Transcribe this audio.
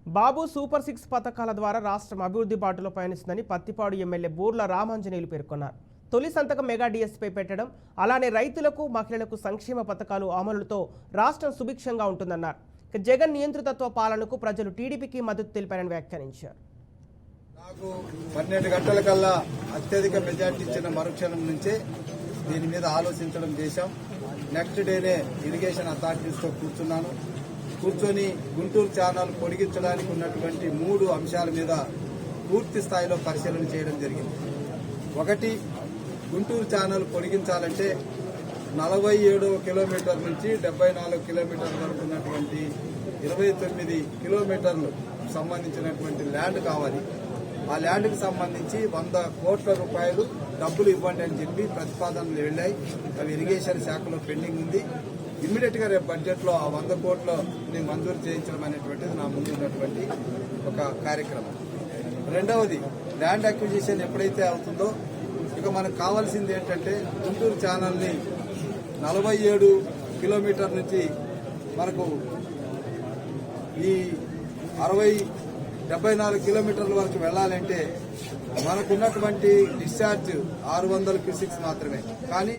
బాబు super six పథకాల ద్వారా రాష్ట్రం అభివృద్ధి బాటలో పయనిస్తుందని పత్తిపాడు ఎమ్మెల్యే బూర్ల రామాంజనేయులు పేర్కొన్నారు. తొలి సంతకం మెగా డిఎస్పై పెట్టడం, అలానే రైతులకు మహిళలకు సంక్షేమ పథకాలు అమలుతో రాష్ట్రం సుభిక్షంగా ఉంటుందన్నారు. జగన్ నియంతృత్వ పాలనకు ప్రజలు టీడీపీకి మద్దతు తెలిపారని వ్యాఖ్యానించారు. నాకు 12 గంటల కల్లా అత్యధిక మెజార్టీ ఇచ్చిన మరుక్షణం నుంచే దీని మీద ఆలోచించడం చేశాం. నెక్స్ట్ డేనే ఇరిగేషన్ అథారిటీస్తో కూర్చొని గుంటూరు ఛానల్ పొడిగించడానికి ఉన్నటువంటి 3 అంశాల మీద పూర్తి స్థాయిలో పరిశీలన చేయడం జరిగింది. ఒకటి, గుంటూరు ఛానల్ పొడిగించాలంటే 47 కిలోమీటర్ల నుంచి 74 కిలోమీటర్ల వరకు ఉన్నటువంటి 29 కిలోమీటర్లు సంబంధించినటువంటి ల్యాండ్ కావాలి. ఆ ల్యాండ్కి సంబంధించి 100 కోట్ల రూపాయలు డబ్బులు ఇవ్వండి అని చెప్పి ప్రతిపాదనలు వెళ్లాయి. అవి ఇరిగేషన్ శాఖలో పెండింగ్ ఉంది. ఇమ్మీడియట్ గా రేపు బడ్జెట్ లో ఆ 100 కోట్లని మంజూరు చేయించడం అనేటువంటిది నా ముందు ఉన్నటువంటి ఒక కార్యక్రమం. రెండవది, ల్యాండ్ అక్విజిషన్ ఎప్పుడైతే అవుతుందో ఇక మనకు కావాల్సింది ఏంటంటే గుంటూరు ఛానల్ ని 47 కిలోమీటర్ నుంచి మనకు ఈ 74 కిలోమీటర్ల వరకు వెళ్లాలంటే మనకున్నటువంటి డిశ్చార్జ్ 600 క్యూసిక్స్ మాత్రమే. కానీ